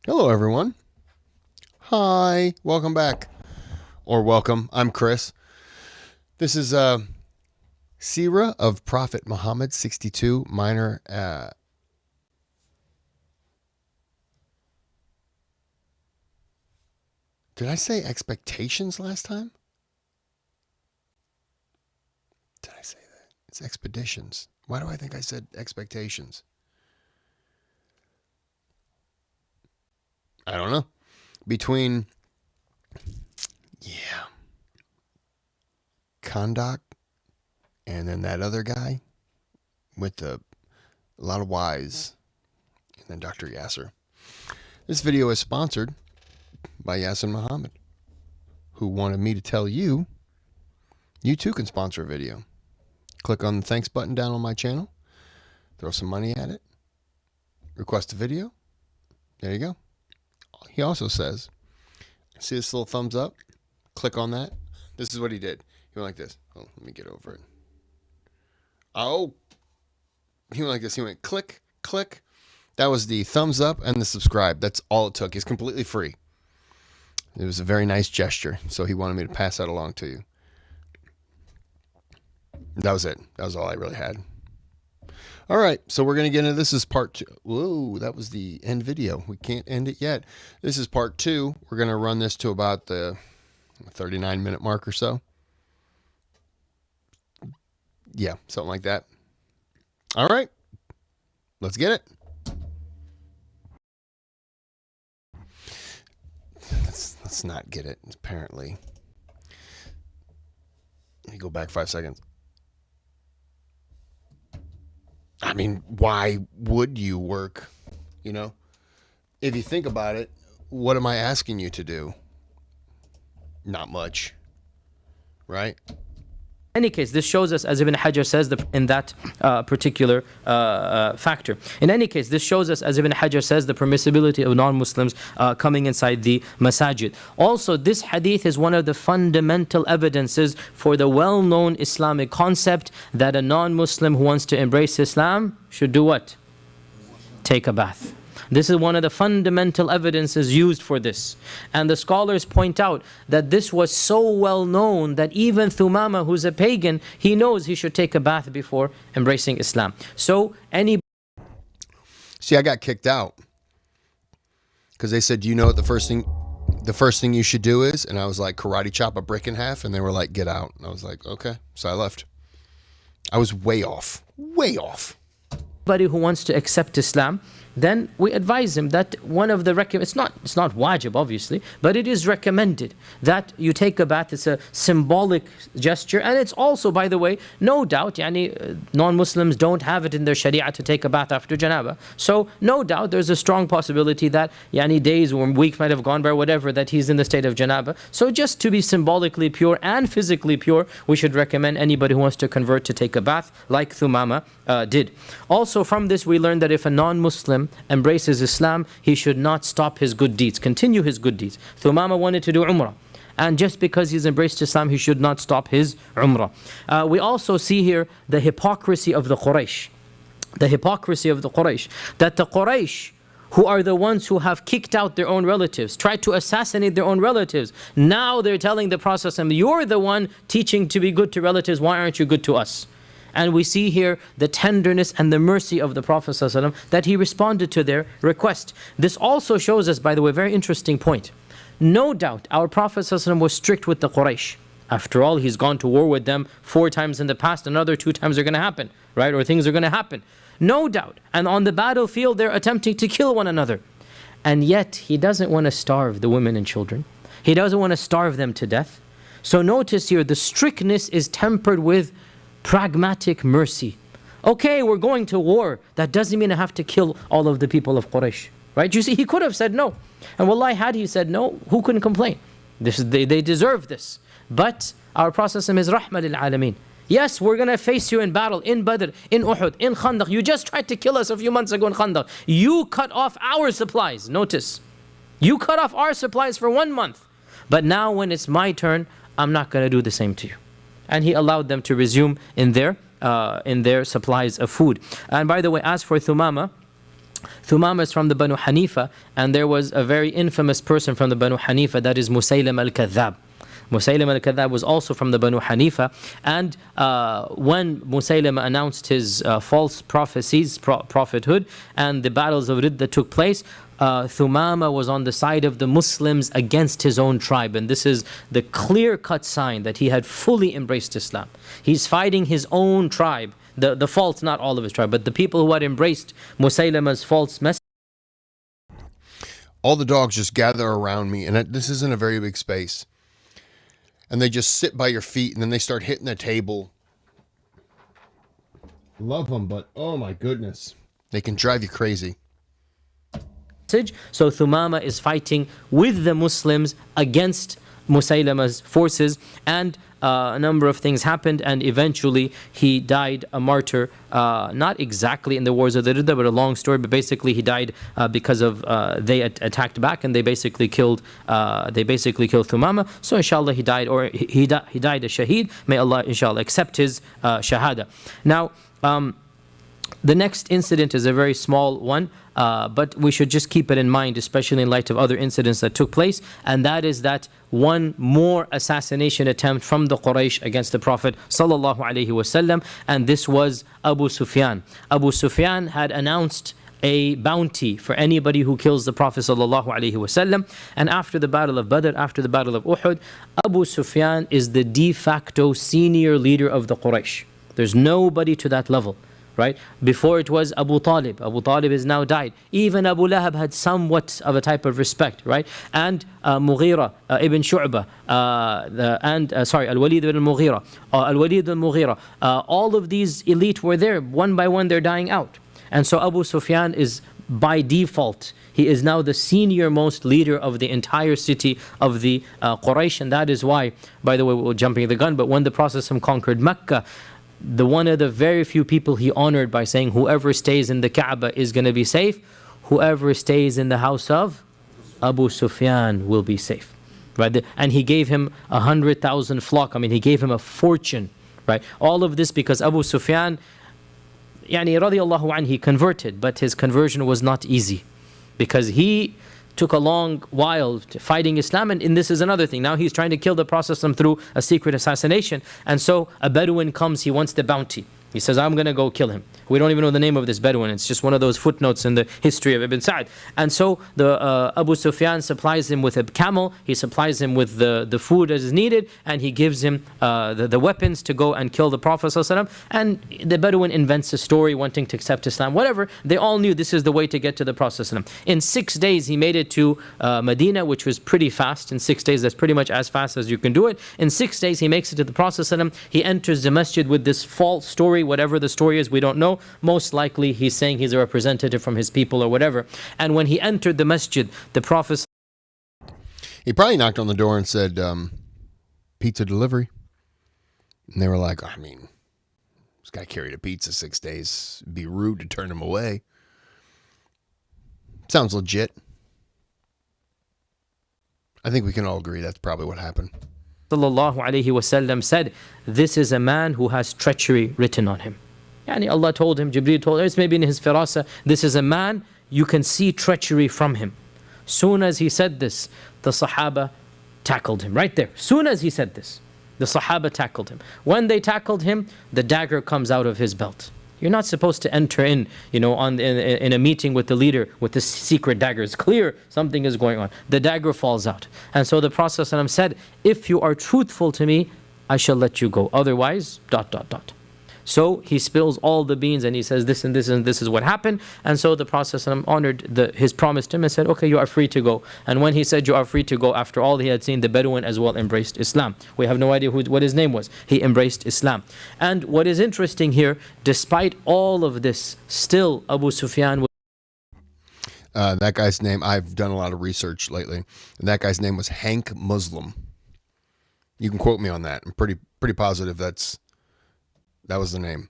Hello, everyone. Hi. Welcome back. Or welcome. I'm Kris. This is Seerah of Prophet Muhammad, 62, minor. Did I say expectations last time? Did I say that? It's expeditions. Why do I think I said expectations? I don't know. Between, Khandaq and then that other guy with a lot of Y's, and then Dr. Yasser. This video is sponsored by Yasin Muhammad, who wanted me to tell you, you too can sponsor a video. Click on the thanks button down on my channel, throw some money at it, request a video. There you go. He also says, see this little thumbs up? Click on that. This is what he did. He went like this. Oh, let me get over it. Oh, he went like this. He went click, click. That was the thumbs up and the subscribe. That's all it took. It's completely free. It was a very nice gesture. So he wanted me to pass that along to you. That was it. That was all I really had. All right. So we're going to get into this is part 2. Whoa, that was the end video. We can't end it yet. This is part 2. We're going to run this to about the 39-minute mark or so. Yeah, something like that. All right. Let's get it. Let's not get it, apparently. Let me go back 5 seconds. I mean, why would you work? You know, if you think about it, what am I asking you to do? Not much, right? In any case, this shows us, as Ibn Hajar says in that particular factor. In any case, this shows us, as Ibn Hajar says, the permissibility of non-Muslims coming inside the masajid. Also, this hadith is one of the fundamental evidences for the well-known Islamic concept that a non-Muslim who wants to embrace Islam should do what? Take a bath. This is one of the fundamental evidences used for this. And the scholars point out that this was so well known that even Thumama, who's a pagan, he knows he should take a bath before embracing Islam. So any... See, I got kicked out because they said, do you know what the first thing you should do is? And I was like, karate chop a brick in half. And they were like, get out. And I was like, okay. So I left. I was way off. Way off. Anybody who wants to accept Islam, then we advise him that one of the it's not wajib obviously, but it is recommended that you take a bath. It's a symbolic gesture, and it's also, by the way, no doubt, non-Muslims don't have it in their sharia to take a bath after janaba. So no doubt there's a strong possibility that days or weeks might have gone by, whatever, that he's in the state of janaba. So just to be symbolically pure and physically pure, we should recommend anybody who wants to convert to take a bath like Thumama did. Also from this we learn that if a non-Muslim embraces Islam, he should not stop his good deeds, continue his good deeds. Thumama wanted to do Umrah, and just because he's embraced Islam, he should not stop his Umrah. We also see here the hypocrisy of the Quraysh. The hypocrisy of the Quraysh. That the Quraysh, who are the ones who have kicked out their own relatives, tried to assassinate their own relatives, now they're telling the Prophet, you're the one teaching to be good to relatives, why aren't you good to us? And we see here the tenderness and the mercy of the Prophet ﷺ, that he responded to their request. This also shows us, by the way, a very interesting point. No doubt our Prophet ﷺ was strict with the Quraysh. After all, he's gone to war with them 4 times in the past, another 2 times are going to happen, right? Or things are going to happen. No doubt. And on the battlefield, they're attempting to kill one another. And yet, he doesn't want to starve the women and children. He doesn't want to starve them to death. So notice here, the strictness is tempered with pragmatic mercy. Okay, we're going to war. That doesn't mean I have to kill all of the people of Quraysh. Right? You see, he could have said no. And wallahi, had he said no, who couldn't complain? They deserve this. But our Prophet is rahmah lil alameen. Yes, we're going to face you in battle, in Badr, in Uhud, in Khandaq. You just tried to kill us a few months ago in Khandaq. You cut off our supplies. Notice. You cut off our supplies for 1 month. But now when it's my turn, I'm not going to do the same to you. And he allowed them to resume in their supplies of food. And by the way, as for Thumama, Thumama is from the Banu Hanifa, and there was a very infamous person from the Banu Hanifa, that is Musaylim al-Kadhab. Musaylim al-Kadhab was also from the Banu Hanifa, and when Musaylim announced his false prophecies, prophethood, and the battles of Ridda took place, Thumama was on the side of the Muslims against his own tribe, and this is the clear-cut sign that he had fully embraced Islam. He's fighting his own tribe, the false, not all of his tribe, but the people who had embraced Musaylima's false message. All the dogs just gather around me, and this isn't a very big space. And they just sit by your feet, and then they start hitting the table. Love them, but oh my goodness, they can drive you crazy. So Thumama is fighting with the Muslims against Musaylama's forces, and a number of things happened, and eventually he died a martyr, not exactly in the wars of the Ridda, but a long story, but basically he died because of they attacked back, and they basically killed Thumama. So inshallah he died, or he died a shaheed. May Allah inshallah accept his shahada. Now the next incident is a very small one, but we should just keep it in mind, especially in light of other incidents that took place, and that is that one more assassination attempt from the Quraysh against the Prophet sallallahu alaihi wasallam, and this was Abu Sufyan. Abu Sufyan had announced a bounty for anybody who kills the Prophet sallallahu alaihi wasallam, and after the Battle of Badr, after the Battle of Uhud, Abu Sufyan is the de facto senior leader of the Quraysh. There's nobody to that level. Right? Before it was Abu Talib. Abu Talib has now died. Even Abu Lahab had somewhat of a type of respect, right? And Mughira ibn Shu'bah, Al-Walid ibn Mughira, Al-Walid ibn Mughira, all of these elite were there. One by one, they're dying out. And so Abu Sufyan is, by default, he is now the senior most leader of the entire city of the Quraysh. And that is why, by the way, we're jumping the gun, but when the Prophet conquered Mecca, one of the very few people he honored by saying, whoever stays in the Kaaba is going to be safe. Whoever stays in the house of Abu Sufyan will be safe. Right? And he gave him 100,000 flock. I mean, he gave him a fortune. Right? All of this because Abu Sufyan, radiallahu anhu, he converted, but his conversion was not easy, because he took a long while fighting Islam, and this is another thing. Now he's trying to kill the Prophet through a secret assassination, and so a Bedouin comes, he wants the bounty. He says, I'm going to go kill him. We don't even know the name of this Bedouin. It's just one of those footnotes in the history of Ibn Sa'd. And so the Abu Sufyan supplies him with a camel. He supplies him with the food as is needed, and he gives him the weapons to go and kill the Prophet ﷺ. And the Bedouin invents a story wanting to accept Islam. Whatever. They all knew this is the way to get to the Prophet ﷺ. In 6 days, he made it to Medina, which was pretty fast. In 6 days, that's pretty much as fast as you can do it. In 6 days, he makes it to the Prophet ﷺ. He enters the masjid with this false story. Whatever the story is, we don't know. Most likely he's saying he's a representative from his people or whatever. And when he entered the masjid, the Prophet, he probably knocked on the door and said, pizza delivery. And they were like, I mean, this guy carried a pizza 6 days. It'd be rude to turn him away. Sounds legit. I think we can all agree that's probably what happened. sallallahu alaihi wasallam said, this is a man who has treachery written on him. Allah told him, Jibreel told him, it's maybe in his firasa, this is a man, you can see treachery from him. Soon as he said this, the Sahaba tackled him right there. Soon as he said this, the Sahaba tackled him. When they tackled him, the dagger comes out of his belt. You're not supposed to enter in, in a meeting with the leader with this secret dagger. It's clear something is going on. The dagger falls out. And so the Prophet ﷺ said, if you are truthful to me, I shall let you go. Otherwise, ... So he spills all the beans and he says this and this and this is what happened. And so the Prophet ﷺ honored his promise to him and said, okay, you are free to go. And when he said you are free to go, after all he had seen, the Bedouin as well embraced Islam. We have no idea what his name was. He embraced Islam. And what is interesting here, despite all of this, still Abu Sufyan was... That guy's name, I've done a lot of research lately, and that guy's name was Hank Muslim. You can quote me on that. I'm pretty positive that was the name.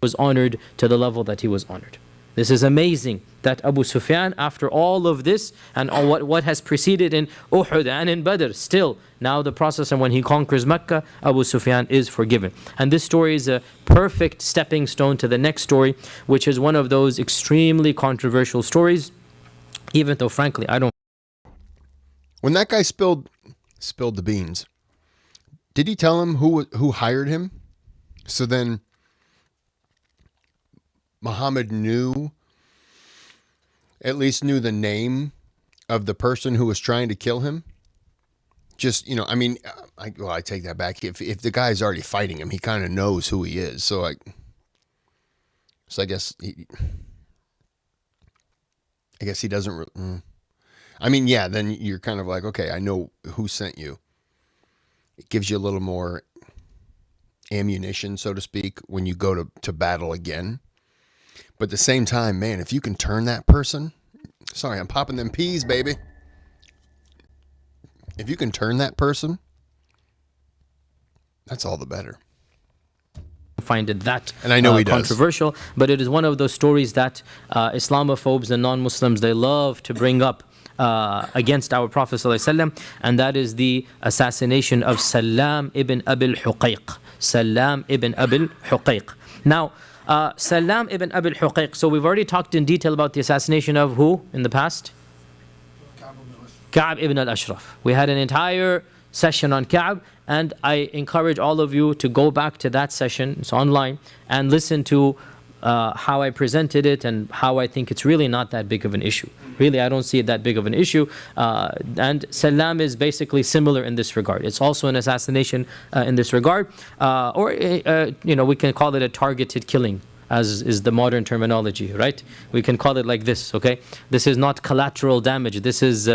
Was honored to the level that he was honored. This is amazing. that Abu Sufyan, after all of this and all what has preceded in Uhud and in Badr, still now the process, and when he conquers Mecca, Abu Sufyan is forgiven. And this story is a perfect stepping stone to the next story, which is one of those extremely controversial stories, even though frankly I don't. When that guy spilled the beans, did he tell him who hired him? So then Muhammad at least knew the name of the person who was trying to kill him. Just, I mean, I take that back. If the guy's already fighting him, he kind of knows who he is. So I guess he doesn't. I mean, yeah, then you're kind of like, okay, I know who sent you. It gives you a little more ammunition, so to speak, when you go to battle again. But at the same time, man, if you can turn that person, sorry, I'm popping them peas, baby. If you can turn that person, that's all the better. Find it that and I know he controversial, but it is one of those stories that Islamophobes and non-Muslims, they love to bring up against our Prophet ﷺ, and that is the assassination of Salam ibn Abil Huqayq. Salam ibn Abil Huqayq. Now, Salam ibn Abil Huqayq, so we've already talked in detail about the assassination of who in the past? Ka'b ibn al-Ashraf. We had an entire session on Ka'b, and I encourage all of you to go back to that session, it's online, and listen to how I presented it and how I think it's really not that big of an issue. Really, I don't see it that big of an issue. And Salam is basically similar in this regard. It's also an assassination in this regard. Or we can call it a targeted killing, as is the modern terminology, right? We can call it like this, okay? This is not collateral damage. This is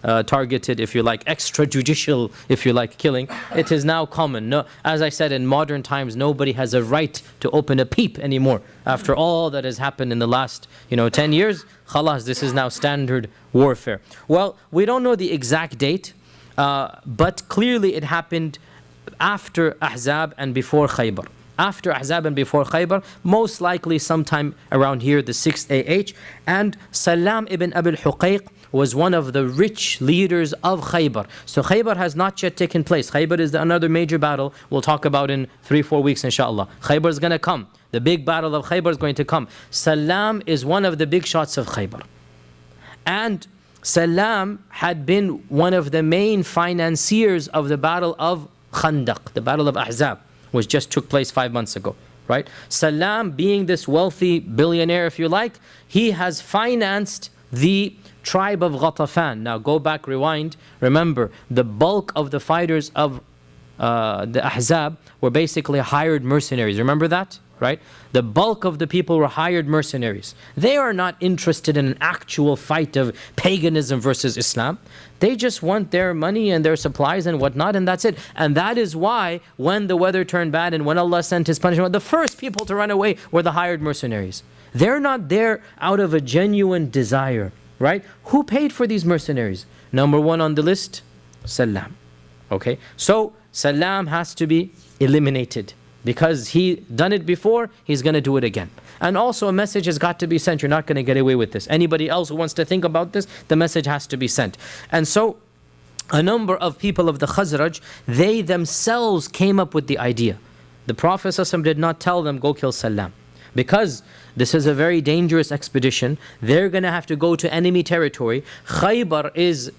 targeted, if you like, extrajudicial, if you like, killing. It is now common. No, as I said, in modern times, nobody has a right to open a peep anymore. After all that has happened in the last, 10 years, khalas, this is now standard warfare. Well, we don't know the exact date, but clearly it happened after Ahzab and before Khaybar. After Ahzab and before Khaybar, most likely sometime around here, the 6th AH. And Salam ibn Abil Huqayq was one of the rich leaders of Khaybar. So Khaybar has not yet taken place. Khaybar is another major battle we'll talk about in 3-4 weeks, inshallah. Khaybar is going to come. The big battle of Khaybar is going to come. Salam is one of the big shots of Khaybar. And Salam had been one of the main financiers of the battle of Khandaq, the battle of Ahzab, which just took place 5 months ago, right? Salam, being this wealthy billionaire, if you like, he has financed the tribe of Ghatafan. Now go back, rewind. Remember, the bulk of the fighters of the Ahzab were basically hired mercenaries. Remember that? Right? The bulk of the people were hired mercenaries. They are not interested in an actual fight of paganism versus Islam. They just want their money and their supplies and whatnot, and that's it. And that is why when the weather turned bad and when Allah sent His punishment, the first people to run away were the hired mercenaries. They're not there out of a genuine desire, right? Who paid for these mercenaries? Number one on the list, Salam. Okay? So Salam has to be eliminated. Because he done it before, he's going to do it again. And also a message has got to be sent. You're not going to get away with this. Anybody else who wants to think about this, the message has to be sent. And so a number of people of the Khazraj, they themselves came up with the idea. The Prophet ﷺ did not tell them, go kill Salam. Because this is a very dangerous expedition. They're going to have to go to enemy territory. Khaybar is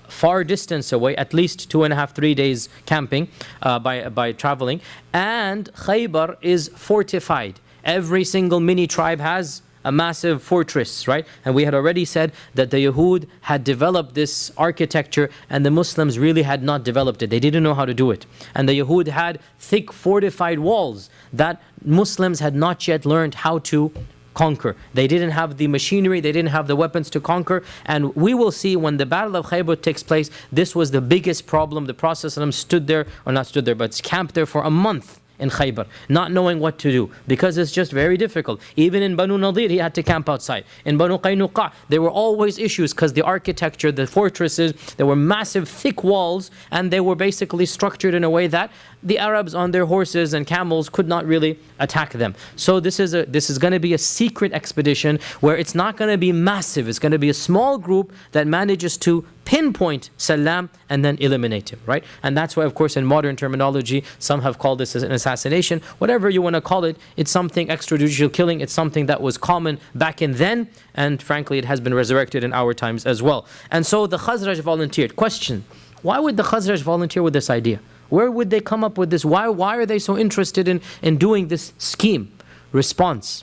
far distance away, at least 2.5-3 days camping by traveling, and Khaybar is fortified. Every single mini tribe has a massive fortress, right? And we had already said that the Yahud had developed this architecture and the Muslims really had not developed it. They didn't know how to do it. And the Yahud had thick fortified walls that Muslims had not yet learned how to conquer. They didn't have the machinery, they didn't have the weapons to conquer. And we will see when the Battle of Khaybar takes place, this was the biggest problem. The Prophet ﷺ stood there, or not stood there, but camped there for a month in Khaybar, not knowing what to do, because it's just very difficult. Even in Banu Nadir, he had to camp outside. In Banu Qaynuqa, there were always issues because the architecture, the fortresses, there were massive thick walls, and they were basically structured in a way that the Arabs on their horses and camels could not really attack them. So this is going to be a secret expedition where it's not going to be massive. It's going to be a small group that manages to pinpoint Salam and then eliminate him, right? And that's why, of course, in modern terminology, some have called this as an assassination. Whatever you want to call it, it's something extrajudicial killing. It's something that was common back in then, and frankly, it has been resurrected in our times as well. And so the Khazraj volunteered. Question: why would the Khazraj volunteer with this idea? Where would they come up with this? Why are they so interested in doing this scheme? Response: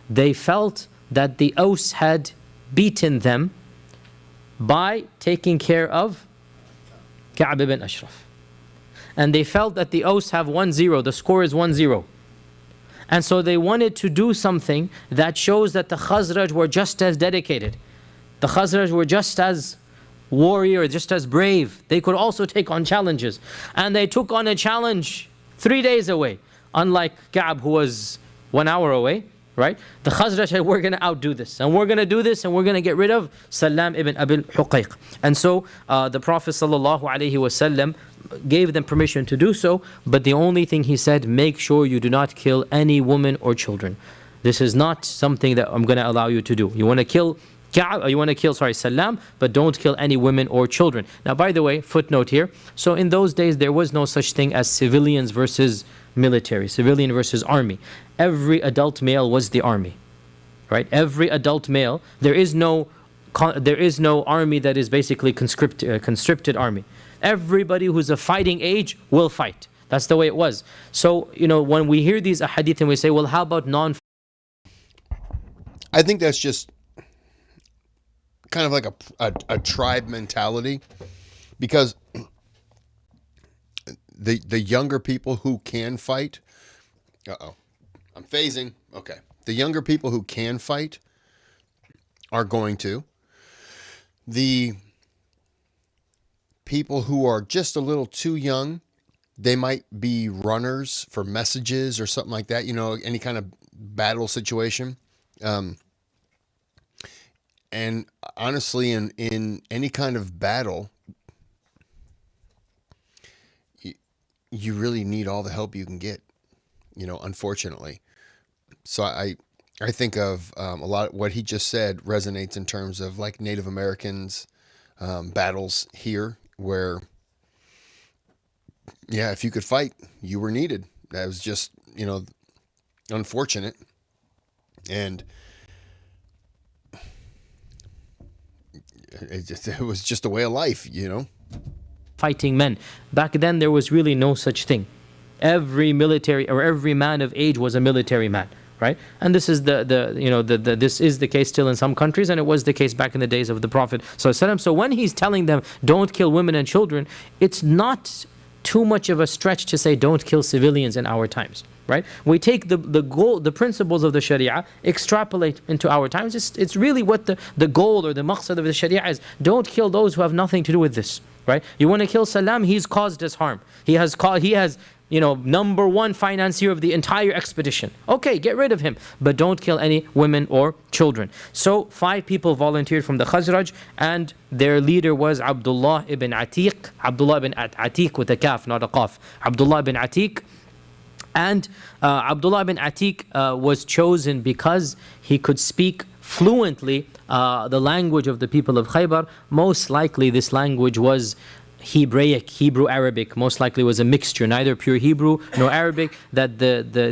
they felt that the Aus had beaten them by taking care of Ka'b ibn Ashraf. And they felt that the Aus have 1-0, the score is 1-0. And so they wanted to do something that shows that the Khazraj were just as dedicated. The Khazraj were just as warrior, just as brave. They could also take on challenges. And they took on a challenge 3 days away. Unlike Ka'b, who was 1 hour away, right? The Khazraj said, we're going to outdo this. And we're going to do this, and we're going to get rid of Salam ibn Abil Huqayq. And so the Prophet ﷺ gave them permission to do so. But the only thing he said, make sure you do not kill any woman or children. This is not something that I'm going to allow you to do. You want to kill Salam, but don't kill any women or children. Now, by the way, footnote here. So in those days, there was no such thing as civilians versus military, civilian versus army. Every adult male was the army, right? Every adult male. There is no army that is basically conscripted army. Everybody who's of fighting age will fight. That's the way it was. So, when we hear these ahadith and we say, well, how about I think that's just kind of like a tribe mentality, because the younger people who can fight, I'm phasing. Okay. The younger people who can fight are going to. The people who are just a little too young, they might be runners for messages or something like that, any kind of battle situation. And honestly, in any kind of battle, you really need all the help you can get, unfortunately. So I think of a lot of what he just said resonates in terms of like Native Americans, battles here where, if you could fight, you were needed. That was just, unfortunate. And it was just a way of life, fighting men. Back then, there was really no such thing. Every military or every man of age was a military man, right? And this is this is the case still in some countries, and it was the case back in the days of the Prophet ﷺ. So when he's telling them don't kill women and children, it's not too much of a stretch to say don't kill civilians in our times, right? We take the principles of the Sharia, extrapolate into our times. It's really what the goal or the maqsad of the Sharia is. Don't kill those who have nothing to do with this, right? You want to kill Salam, he's caused us harm. He has number one financier of the entire expedition. Okay, get rid of him, but don't kill any women or children. So 5 people volunteered from the Khazraj, and their leader was Abdullah ibn Atiq. Abdullah ibn Atiq with a kaf, not a qaf. Abdullah ibn Atiq. And Abdullah ibn Atiq was chosen because he could speak fluently the language of the people of Khaybar. Most likely this language was Hebraic, Hebrew-Arabic, most likely was a mixture, neither pure Hebrew nor Arabic, that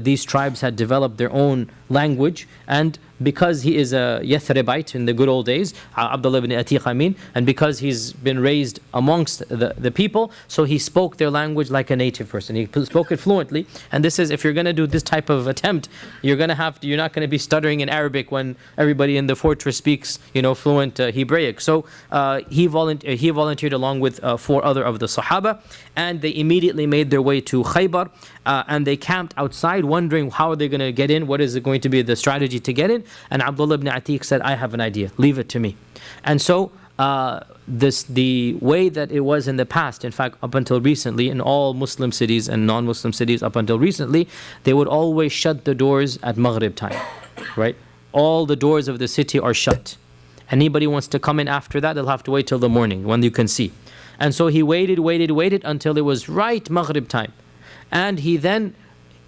these tribes had developed their own language. And because he is a Yathribite in the good old days, Abdullah ibn Atiq, and because he's been raised amongst the people, so he spoke their language like a native person. He spoke it fluently. And this is, if you're going to do this type of attempt, you're not going to be stuttering in Arabic when everybody in the fortress speaks, fluent Hebraic. So he volunteered along with 4 other of the Sahaba, and they immediately made their way to Khaybar, and they camped outside, wondering how are they going to get in, what is it going to be the strategy to get in. And Abdullah ibn Atiq said, I have an idea, leave it to me. And so the way that it was in the past, in fact, up until recently, in all Muslim cities and non-Muslim cities up until recently, they would always shut the doors at Maghrib time, right? All the doors of the city are shut. Anybody wants to come in after that, they'll have to wait till the morning when you can see. And so he waited until it was right Maghrib time. And he then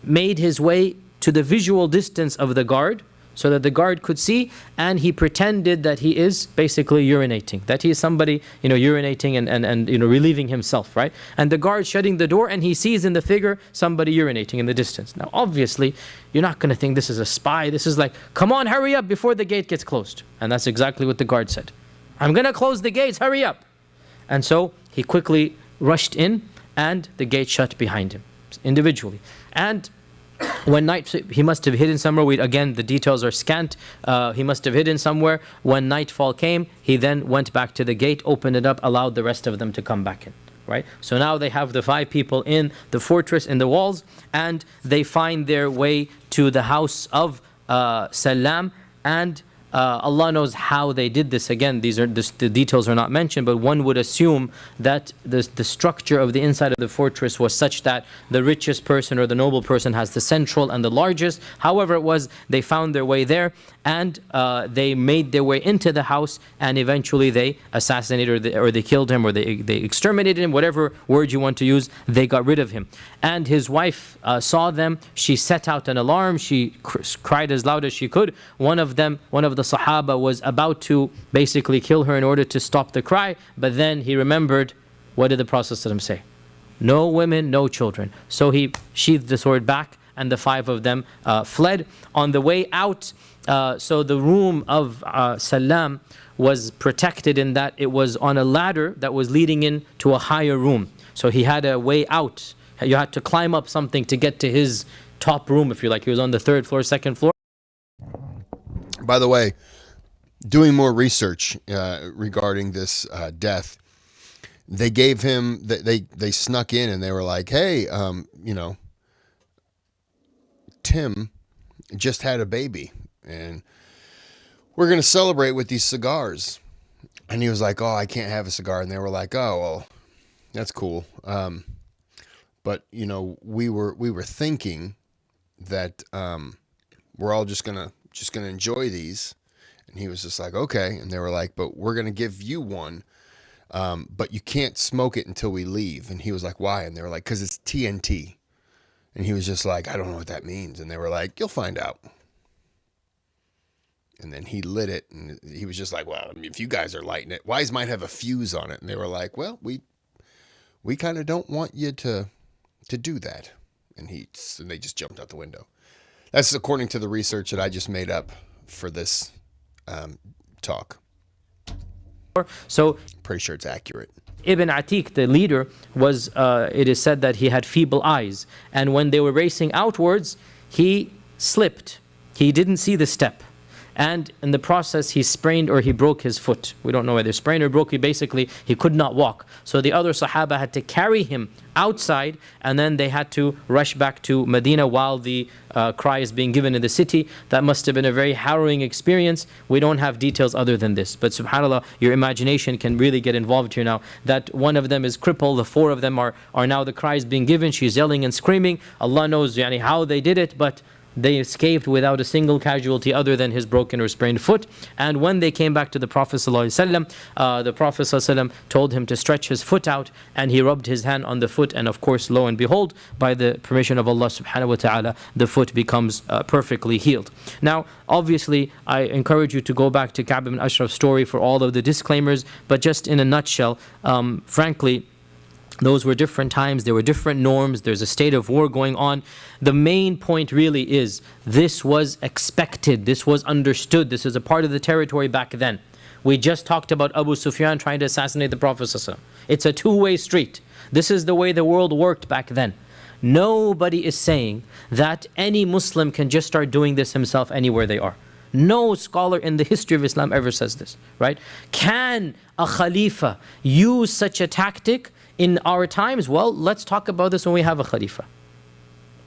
made his way to the visual distance of the guard, so that the guard could see, and he pretended that he is basically urinating, that he is somebody, urinating and relieving himself, right? And the guard shutting the door, and he sees in the figure somebody urinating in the distance. Now, obviously, you're not going to think this is a spy. This is like, come on, hurry up before the gate gets closed. And that's exactly what the guard said. I'm going to close the gates, hurry up. And so he quickly rushed in, and the gate shut behind him, individually. And when night, he must have hidden somewhere. Again, the details are scant. He must have hidden somewhere. When nightfall came, he then went back to the gate, opened it up, allowed the rest of them to come back in. Right? So now they have the 5 people in the fortress, in the walls, and they find their way to the house of Salam, and Allah knows how they did this. Again, the details are not mentioned, but one would assume that the structure of the inside of the fortress was such that the richest person or the noble person has the central and the largest. However it was, they found their way there, and they made their way into the house, and eventually they assassinated or they killed him, or they exterminated him, whatever word you want to use. They got rid of him. And his wife saw them. She set out an alarm. She cried as loud as she could. One of the Sahaba was about to basically kill her in order to stop the cry, but then he remembered, what did the Prophet ﷺ say? No women, no children. So he sheathed the sword back, and the 5 of them fled. On the way out, so the room of Salam was protected in that it was on a ladder that was leading into a higher room. So he had a way out. You had to climb up something to get to his top room, if you like. He was on the 3rd floor, 2nd floor. By the way, doing more research regarding this death, they gave him, they snuck in and they were like, hey, Tim just had a baby and we're going to celebrate with these cigars. And he was like, oh, I can't have a cigar. And they were like, oh, well, that's cool. But, we were thinking that we're all just gonna enjoy these. And he was just like, okay. And they were like, but we're gonna give you one, but you can't smoke it until we leave. And he was like, why? And they were like, because it's TNT. And he was just like, I don't know what that means. And they were like, you'll find out. And then he lit it, and he was just like, well, if you guys are lighting it, why might have a fuse on it? And they were like, well, we kind of don't want you to do that. And they just jumped out the window. That's according to the research that I just made up for this talk. So pretty sure it's accurate. Ibn Atiq, the leader, was, it is said that he had feeble eyes. And when they were racing outwards, he slipped. He didn't see the step. And in the process, he sprained or he broke his foot. We don't know whether sprained or broke. He could not walk. So the other Sahaba had to carry him outside, and then they had to rush back to Medina while the cry is being given in the city. That must have been a very harrowing experience. We don't have details other than this. But subhanAllah, your imagination can really get involved here now. That one of them is crippled, the 4 of them are now the cries being given. She's yelling and screaming. Allah knows how they did it, but they escaped without a single casualty other than his broken or sprained foot. And when they came back to the Prophet ﷺ, the Prophet ﷺ told him to stretch his foot out, and he rubbed his hand on the foot, and of course, lo and behold, by the permission of Allah subhanahu wa ta'ala, the foot becomes perfectly healed. Now, obviously, I encourage you to go back to Ka'b ibn Ashraf's story for all of the disclaimers, but just in a nutshell, frankly, those were different times, there were different norms, there's a state of war going on. The main point really is, this was expected, this was understood, this is a part of the territory back then. We just talked about Abu Sufyan trying to assassinate the Prophet ﷺ. It's a two-way street. This is the way the world worked back then. Nobody is saying that any Muslim can just start doing this himself anywhere they are. No scholar in the history of Islam ever says this, right? Can a Khalifa use such a tactic in our times? Well, let's talk about this when we have a Khalifa.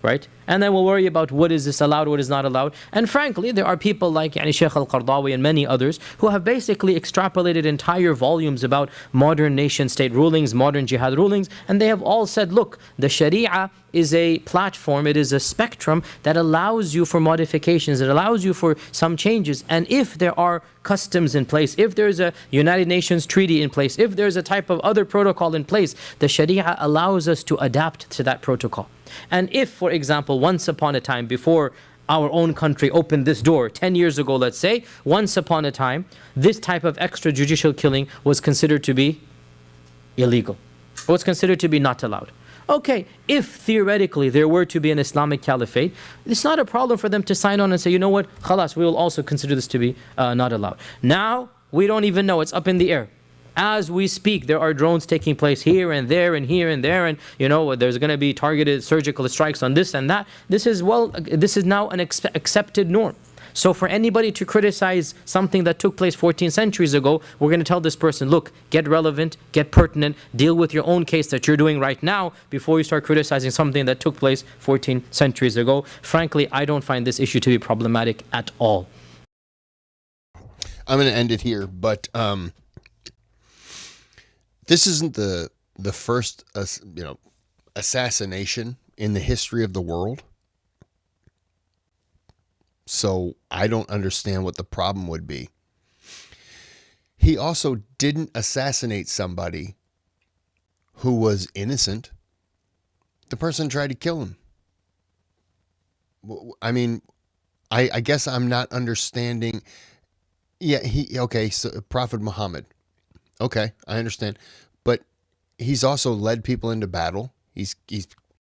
right? And then we'll worry about what is this allowed, what is not allowed. And frankly, there are people like Shaykh al-Qardawi and many others who have basically extrapolated entire volumes about modern nation state rulings, modern jihad rulings, and they have all said, look, the Sharia is a platform, it is a spectrum that allows you for modifications, it allows you for some changes. And if there are customs in place, if there's a United Nations treaty in place, if there's a type of other protocol in place, the Sharia allows us to adapt to that protocol. And if, for example, once upon a time, before our own country opened this door, 10 years ago, let's say, once upon a time, this type of extrajudicial killing was considered to be illegal, was considered to be not allowed. Okay, if theoretically there were to be an Islamic caliphate, it's not a problem for them to sign on and say, you know what, khalas, we will also consider this to be not allowed. Now, we don't even know, it's up in the air. As we speak, there are drones taking place here and there and here and there, and you know, there's going to be targeted surgical strikes on this and that. This is now an accepted norm. So for anybody to criticize something that took place 14 centuries ago, we're going to tell this person, look, get relevant, get pertinent, deal with your own case that you're doing right now before you start criticizing something that took place 14 centuries ago. Frankly, I don't find this issue to be problematic at all. I'm going to end it here, but this isn't the first assassination in the history of the world. So I don't understand what the problem would be. He also didn't assassinate somebody who was innocent. The person tried to kill him. I mean, I guess I'm not understanding. Yeah, so Prophet Muhammad. Okay, I understand. But he's also led people into battle. He's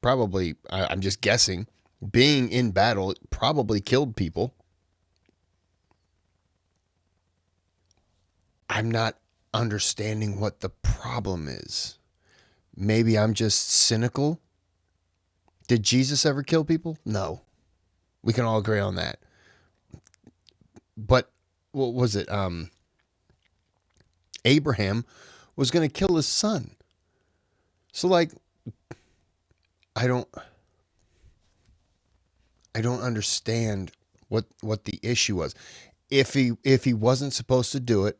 probably, I'm just guessing, being in battle probably killed people. I'm not understanding what the problem is. Maybe I'm just cynical. Did Jesus ever kill people? No. We can all agree on that. But what was it? Abraham was going to kill his son. So like, I don't understand what the issue was. If he wasn't supposed to do it,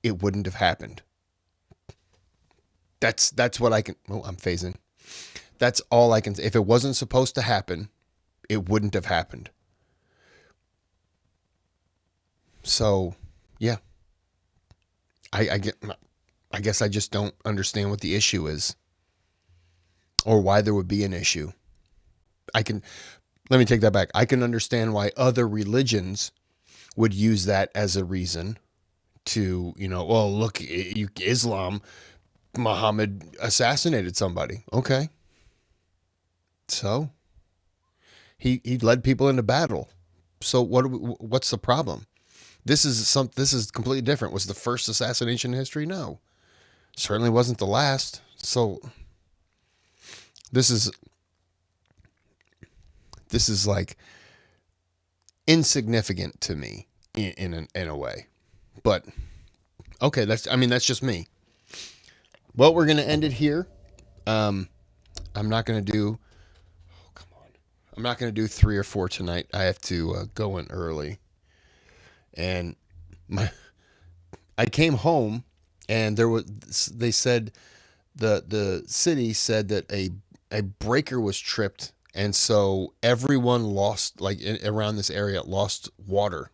it wouldn't have happened. That's what I can. Oh, I'm phasing. That's all I can say. If it wasn't supposed to happen, it wouldn't have happened. So, yeah. I guess I just don't understand what the issue is, or why there would be an issue. Let me take that back. I can understand why other religions would use that as a reason to, well, look, Islam, Muhammad assassinated somebody. Okay. So he led people into battle. So what's the problem? This is completely different. Was the first assassination in history? No. Certainly wasn't the last. So this is like insignificant to me in a way. But okay, that's just me. Well, we're going to end it here. I'm not going to do I'm not going to do 3 or 4 tonight. I have to go in early. And I came home, and they said the city said that a breaker was tripped, and so everyone lost, like around this area, lost water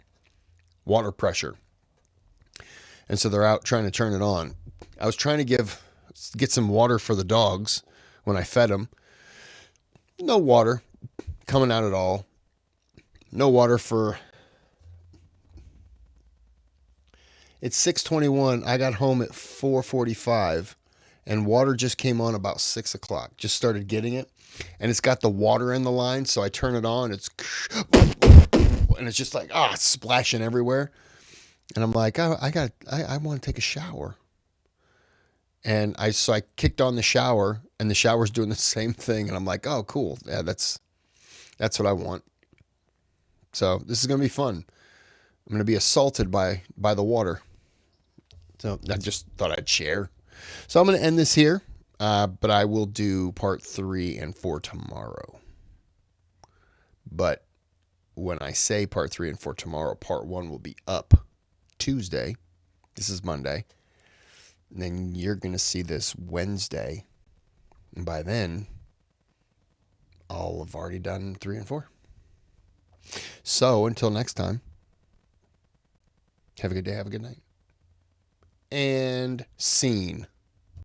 pressure. And so they're out trying to turn it on. I was trying to get some water for the dogs when I fed them. No water coming out at all. No water for... It's 6:21. I got home at 4:45, and water just came on about 6 o'clock. Just started getting it, and it's got the water in the line, so I turn it on. It's just like it's splashing everywhere, and I'm like, I want to take a shower, and I kicked on the shower, and the shower's doing the same thing, and I'm like, oh, cool, yeah, that's what I want. So this is gonna be fun. I'm going to be assaulted by the water. So I just thought I'd share. So I'm going to end this here, but I will do part 3 and 4 tomorrow. But when I say part 3 and 4 tomorrow, part 1 will be up Tuesday. This is Monday. And then you're going to see this Wednesday. And by then, I'll have already done 3 and 4. So until next time, have a good day, have a good night. And scene.